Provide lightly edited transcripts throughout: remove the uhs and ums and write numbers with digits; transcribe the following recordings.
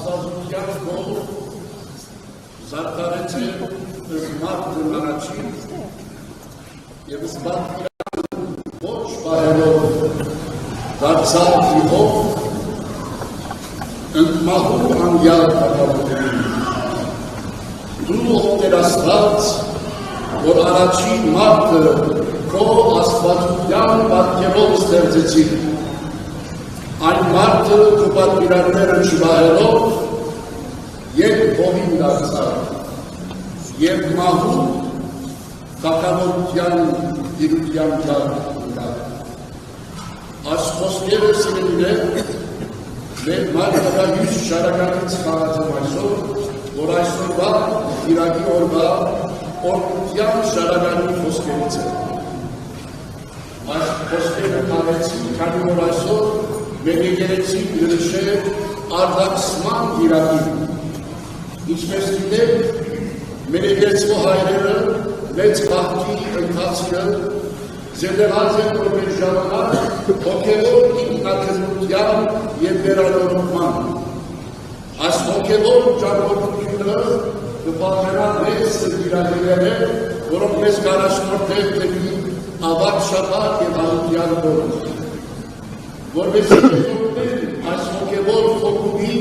Աստվածության գող զարգարեց է մարդն առաջին և զբաղվիրան ոչ բարելով դարձավ իհով ընդմահու անյալ կապավորին դու ովներ աստված որ առաջին մարդը քո աստվածության պատկերով ստեղծեցին այն մարդը քո պատվիրանները չվահելով և հողին դարձավ և մահու թագավորության դիրության ճար ունկավ։ Այս խոսքերը սիրելիներ մեր մարգարեի շարականից խաղաց եմ այսօր, որ այսօրվա իրակի օրվա օրդության շարականի խոսքերից է։ Այս խոսքերը խաղեցին, քանի որ այսօր մեր եկեղեցին գրշել արտաքսման իրակին։ Ինչպես գիտեք, մեր եկեղեցու հայրերը մեծ վախքի ընթացքը զետեղած են որպես ժամանակ հոգևոր ինքնաքրության և վերանորոգման։ Այս հոգևոր ճամփորդությունը կպատկանա մեծ սրտիրահեղեր է, որոնք մեզ կառաջնորդել դեպի ավագ շաբաթ և հարության օրը։ Որպեսզի այս հոգևոր խորհուրդի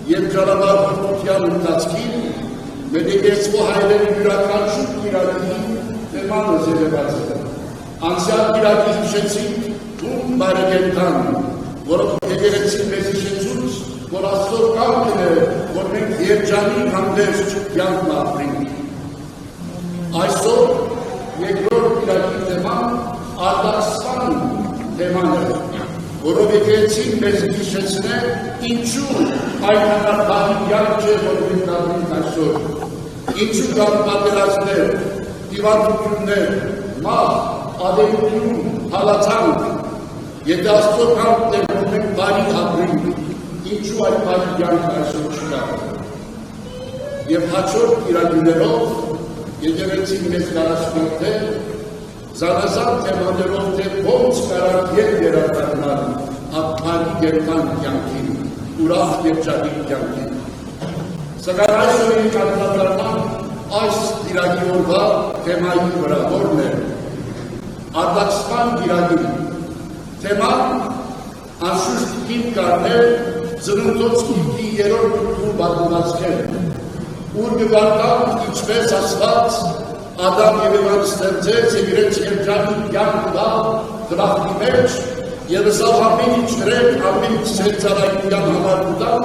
և ճանապարհորդության ընթացքին մեր եկեղեցու հայրերի յուրաքանչյուր կիրակի թեման զերեղած է։ Անցյալ կիրակի հիշեցինք ում բարեկենդան, որոնք եկեղեցին մեզ հիշեցուց, որ Աստծո կամքն է, որ մենք երջանի հանդերձ կյանք ապրենք։ Այսօր երկրորդ կիրակի թեման արտաքսման թեման է, որով եկեղեցին մեզ հիշեցնե ինչու այն հնարբանի կյանք չէ, որ մենք ապրենք այսօր։ Ինչու կան պատերազմներ, հիվանդություններ, մահ, ադելություն, հալածանք, եթե Աստծո կամքն է, որ մենք բարի ապրենք, ինչու այդ բարի կյանքը այսօր չկա։ Եվ հաջորդ կիրակիներով եկեղեցին մեզ կառաջնորդել զանազան թեմաներով, թե ոնց կարանք ետ վերադառնալ այդ բարի կերպան կյանքին, ուրախ և ճարիք կյանքին։ Սակայն այսօր ենք անդրադառնալ այս կիրակի օրվա թեմայի վրա, որն է արտաքսման կիրակին։ Թեման անշուշտ հիմք կառնել ծննդոց գիրքի երրորդ գլխում պատմվածքներ, ուր կգարտան ինչպես Աստված Ադամ և Եվան ստեղծեց և իրենց երջանիկ կյանք տալ դրախտի մեջ և ըսավ ամեն ինչ դրել, ամեն ինչ ծառայության համար ուտան,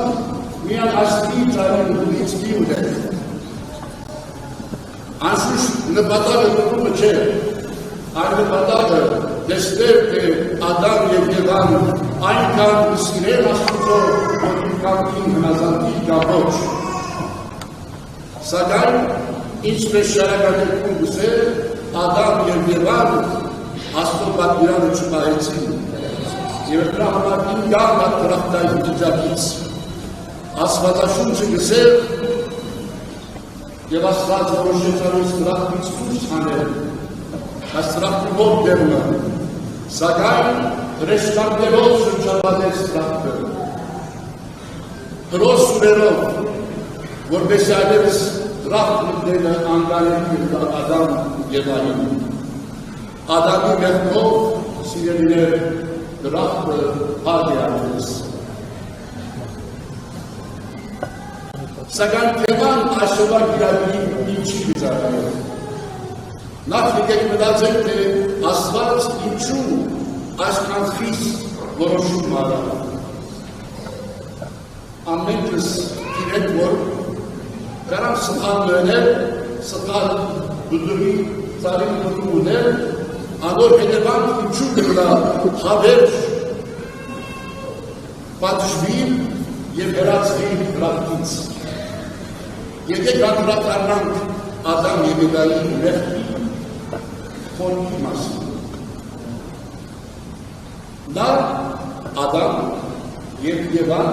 միան աստղի ծառայությունից մի ուտել։ Անշուշտ նպատակը կրումը չէ, այն նպատակը տեսնել, թե Ադամ և Եվան այնքան սիրել Աստծո, որ իր կամքին հնազանդի կամ ոչ։ Սակայն ինչպես շարակատերքում գուսել, Ադամ և Եվան Աստծո պատվիրանը չպահեցին և դրա համար ինքան այդ դրախտային դիճակից Աստվածաշունչը գսել և Աստված որոշեց անոնց դրախտից դուրս հանել, այս դրախտի մոտ դեմը, սակայն հրեշտակներով շրջապատեց դրախտը, հրոս սուրերով, որպեսզի այլևս դրախտ մտնելը անգարելի է Ադամ և Եվային։ Ադամի մեղքով սիրելիներ դրախտը փակ է արվեց։ Սակայն թեման այսօրվա կիրակի ինչի գծարվել։ Նախ եկեք մտածենք, թե Աստված ինչու այսքան խիստ որոշում արավ։ Ամենքս գիտենք, որ կարան սխալ մնել, սխալ դուդուրի ծարին դուդում ունել, անոր հետևանք ինչու կգնա հավերջ պատժվին և հեռացվին դրախտից։ Եկեք անդրադառնանք Ադամ և Եվայի մեղքի խորքի մասին։ Նա Ադամ և Եվան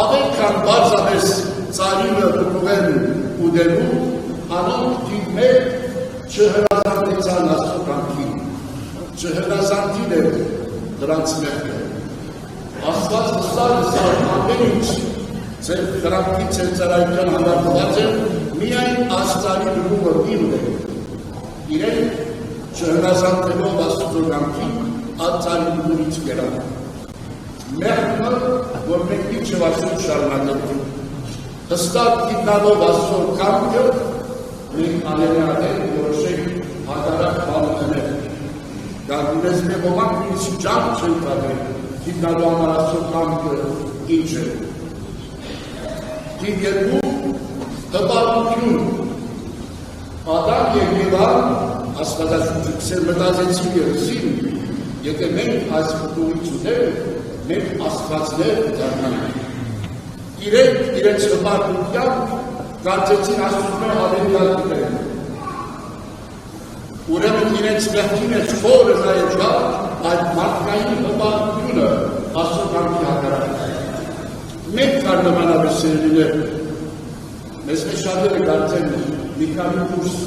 ավելքան բարձրապես ծարինը պտուղեն ուդելու անոնք դիմել չհրազանդեցան Աստծո կամքին, չհրազանդին է դրանց մեղքը։ Աստված վստահ ամեն ինչ ձեր խրախտի ծերծարայության հանդարտված են միայն աստարի լուգը իմ է, իրեն չհնազանդելով աստուծո կամքին, ածարի լուգից կերան։ Մեղքը, որ մենք ինչ վասուն շարունակել, հստակ գիտնալով աստծո կամքը, մենք անելիադել որոշենք հակառակ բանուտներ։ Գարդունես մեկ ոմանք մինչ ճամբ չեն կադրել, գիտնալով համար աստծո կամքը ինչ է։ Դիվ երկու հպատություն, Ադամ և Եվան աստվածաշունչը մտածեցին երեսին, եթե մենք այս հտուղությունները մենք աստվածներ դառնանք։ Իրենց հպատությամբ կարծեցին աստծո հավելյալ դիտել։ Ուրեմն իրենց մեղքի մեջ խորը նայեցավ այդ մարդկային հպատությունը աստծո կամքի հակառակ։ Մենք կար նմանապես սերունդներ, մեզ մեջ շատերը կարծեն մի քանի կուրս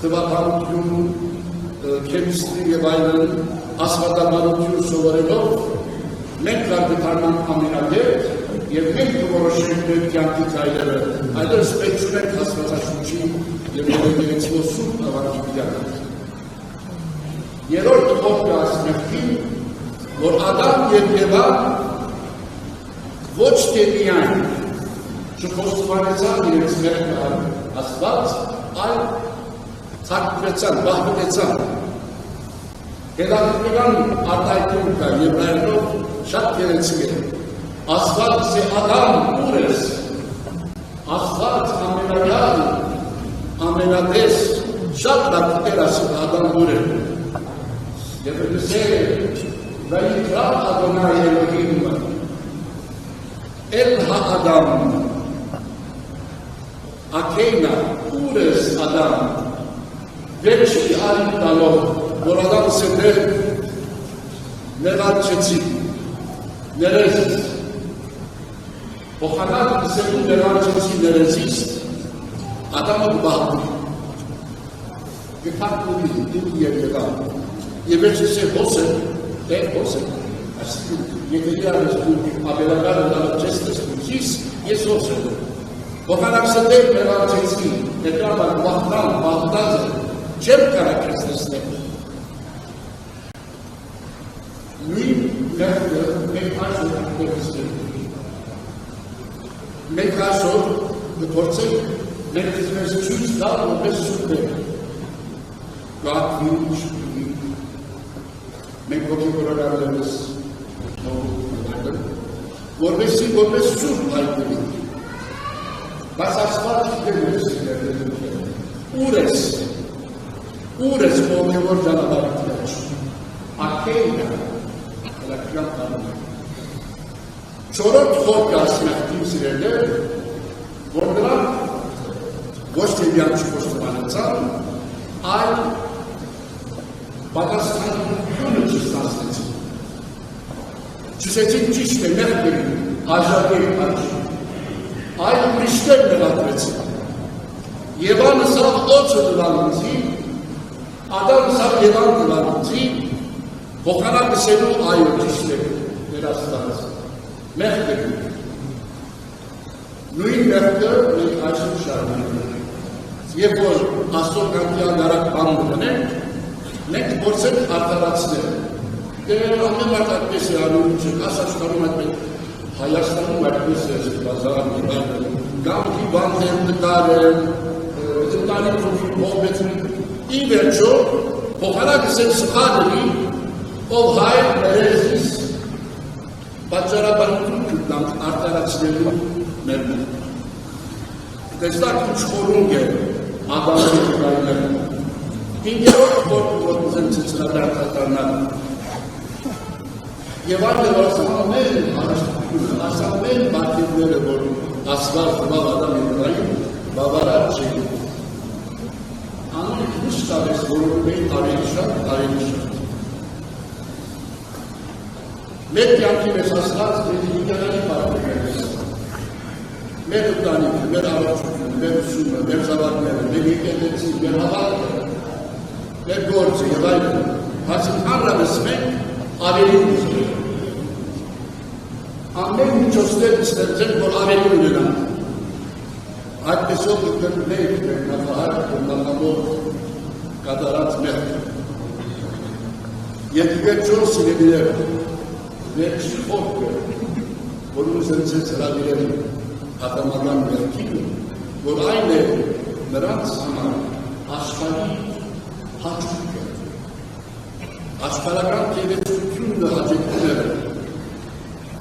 թվականություն, քեմիստրի եւ այլն աստվածաբանություն սովորելով մենք կարգտանանք ամենադեպ և մենք կորոշենք մեր կյանքի քայլերը, այլևս պետք չունենք աստվածաշունչի և եկեղեցու սուրբ ավանդույթի կյանքը։ Երրորդ խոսքը ասմեղքին, որ Ադամ և Եվան ոչ թե միայն չխոստովանեցան իրենց մեղքը Աստված, այլ թաքնվեցան, բախվեցան։ Հետաքրքրական արտահայտում կա եբրայերենով շատ գեղեցիկ է։ Աստված է Ադամ ուր ես, Աստված ամենայալ, ամենատես, շատ լավ էր ասում Ադամ ուր է։ Եվ գսել է, վայիկրա Ադոնայ Էլոհիմը, Էլ հա-Ադամ, Աքեյնա, ուր ես Ադամ, վերջի արին տալով, որ Ադամ սետեր նեղարջեցի, ներեզից, փոխանակ սետու նեղարջեցի ներեզից, Ադամը բաղում, գտակուրի դիտ և եղան, և վերջիս է հոս է, դեր հոս է, եթե իրարես դուք ապելականը դարը չես տեսնուքիս, ես հոս է, փոխանակ սետեր նեղարջեցի, հետրաբար բաղտած է, չեմ կարակ ես տեսնել, նույն մեղքը մենք այսօր կտեսնենք։ Մենք այսօր կփորձենք մենք մեզ ցույց տալ որպես սուրբեր։ Գաղտնի շփի։ Մենք ոգևորական ենք որպես սուրբ հայտնի։ Բայց Աստված գիտեր ուր ես ոգևոր ճանապարհի մեջ։ Աքեյնա Չորրորդ խորքը ասմեղքին սիրելներ, որ նրանք ոչ թե միայն չխոստովանեցան, այլ պատասխանատվությունը չստացվեցին։ Չսեցին ճիշտ է մեղքերին, աժակերի արջի, այլ ուրիշներ նեղատրեցին։ Եվանը սավ օծը դվանունցի, Ադամը սավ Եվան դվանունցի, Փոխանակ սելու այո ճիշտ է ներաստանց, մեղք է նույն մեղքը մենք այսօր շարունակենք։ Երբ որ Աստծո կամքի հանդարակ բան ունենք, մենք փորձենք արդարացնել։ Դե ամեն մարդ այդպես է անում, չկաս աշխարհում այդպես, Հայաստանում այդպես է բազարան, կամքի բաններ նկարել, ընտանիքում ողբեցին, ի վերջո փոխանակ սել սխալի ով հայր ներեզիս պատճառաբանություն կտանք արտարացնելու մեր մոտ։ Տեսակ ինչ խորունգ է Ադամի կայլերը։ Հինգերորդ խորունգ որ ուզեմ ծծրադար կատարնալ։ Եվ այդ է ասամեն մարդիկները, որ ասվար խվավ Ադամ Եվրայում, բավարար չի։ Անունի կուշ տավես, որում էին ավելի շատ։ Մեր կյանքի մեզ ասված մեր ինգանանի պարտներն են։ Մեր ընտանիքը, մեր առողջությունը, մեր ուսումը, մեր զավակները, մեր եկեղեցին, մեր հավատքը, մեր գործը եւ այլն, բայց ընդհանրապես մենք ավելի ուզում ենք։ ամեն միջոցներ ստեղծել, որ ավելի ունենան։ Այդպեսով կգտնենք մեր նախահայր նախավոր կատարած մեղքը։ Եվ վերջո սիրելիներ, վերջի խորքը, որ ուզում ես հրավիրել ատամական մեղքին, որ այն է նրանց համար աշխարհի հաճույքը, աշխարհական գեղեցկությունը հաճույքները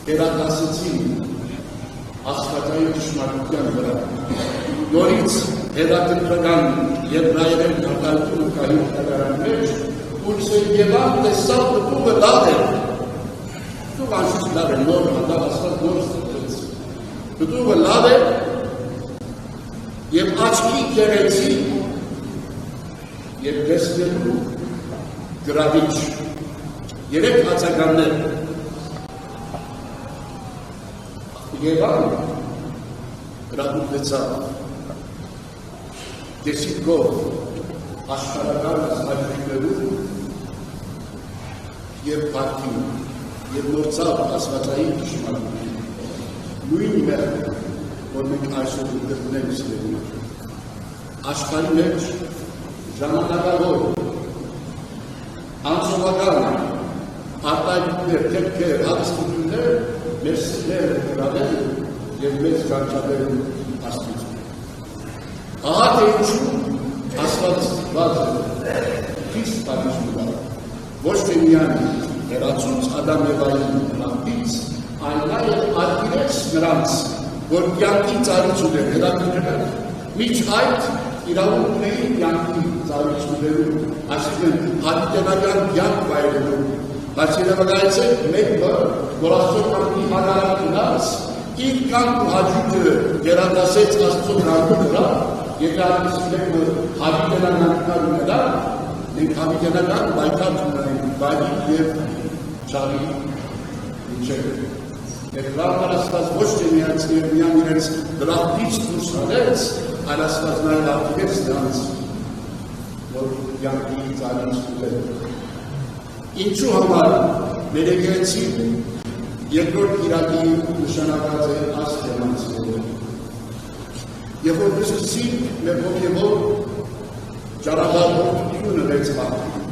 վերադասեցին աստվածային ճշմարտության վրա, նորից հետաքրքրական եբրայերեն արտահայտումը կա հին մեջ, ուր Եվան տեսավ պտուղը լավ է, պտուղը անշուշտ լավ է, նոր հանդավ աստված նոր ստեղծեց, պտուղը լավ է և աչքի գեղեցիկ և տեսնելու գրավիչ, երեք հացականներ, Եվան հրապուրվեցավ դեսիկով աշխարհական հաճույքներում և պարտին և նորցավ աստվածային ճշմարտություն, նույն մեղքը, որ մենք այսօր գտնենք սիրելիներ, աշխարհի մեջ ժամանակավոր, անցողական արտահայտություններ, դեպքեր, հաստատություններ մեր սիրտերը գրավել և մեզ կանչաբերել Աստծուն։ Ահա թե ինչու Աստված ստիպված է խիստ պատժում, ոչ թե միայն հեռացուց Ադամ և Եվային լամպից, այլ նաև արգելեց նրանց, որ կյանքի ծառայություններ հետաքրքրել, մինչ այդ իրավունք ունեին կյանքի ծառայություններում, այսինքն հավիտենական կյանք վայելելու, բայց երևակայեցեք մեկը, որ Աստծո կյանքի հակառակ գնաց, իր կյանք ու հաճույքը վերադասեց Աստծո կյանքի վրա, եւ այդպիսի հավիտենական կյանք ունենա, մենք հավիտենական պայքար ունենք բարի եւ չարի միջեւ։ Եվ լավն Աստված ոչ թե միայն իրենց դրախտից դուրս հանեց, այլ Աստված նաև արգելեց նրանց, որ կյանքի ծառայություններ։ Ինչու համար մեր եկեղեցին երկրորդ կիրակի նշանակած է այս թեմանցիները։ Եվ որ սկսենք մեր հոգևոր ճանապարհորդությունը մեծ բախտին,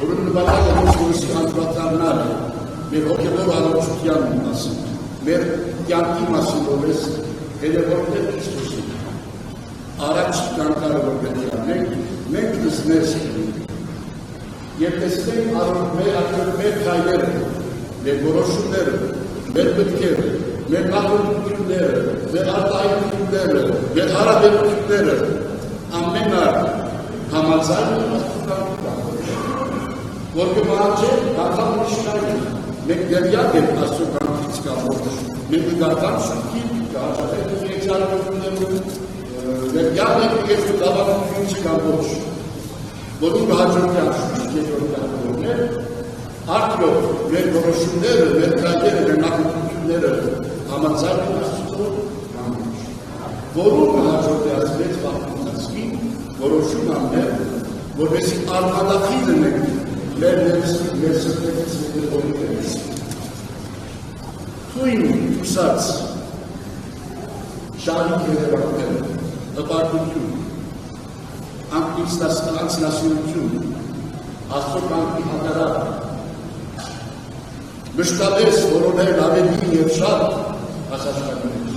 որը նպատակը Հիսուսի անդրադառնալ է մեր հոգևոր առողջության մասին, մեր կյանքի մասին, որ ես հետևորդներ Քրիստոսի առաջ կանգնարը որ պետք է անենք, մենք դեսնենք եւ տեսնենք մեր քայլերը, մեր որոշումները, մեր մտքերը, մեր նախօրինակները, մեր արտահայտությունները, մեր հարաբերությունները ամենը համաձայն որ կմահաճեն դարձան ուրիշներին, մենք դերյակ ենք Աստծո կյանքից կապող, մենք դարձան շուտի կհաջատենք եկեղեցիներում, դերյակ ենք եկեղեցու դավանությունից կապող, որում հաջորդյան շուտ երկրորդյաններ, արդյոք մեր որոշումները, մեր քայլերը, մեր նախօրինակները համաձայն են Աստծո կյանքից, որում հաջորդյաց մեծ բախտացի որոշում անել, որպեսզի արմատախիլ լինենք մեր սրտերից մեր հոգիներից։ Թույն ուսած շարի երևակները, հպարտություն, անքնասյունություն, Աստծո կյանքի հակառակ, մշտապես որոնել ավելի և շատ աշխարհի մեջ։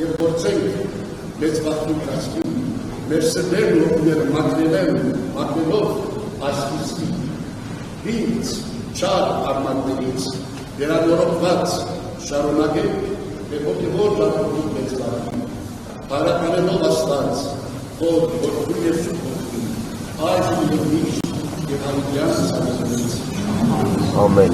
Եվ փորձենք մեծ բախտում կացվի, մեր սրտերն ու հոգիները մատնելով այս խիստ հինց չար արմատներից վերանորոգված շարունակենք մեր հոգևոր ժառանգություն մեծ բախտում, բարականելով Աստված, որ թույլ և շուտ հոգին, այս ու և միշտ և հավիտյան սարսունից։ Ամեն։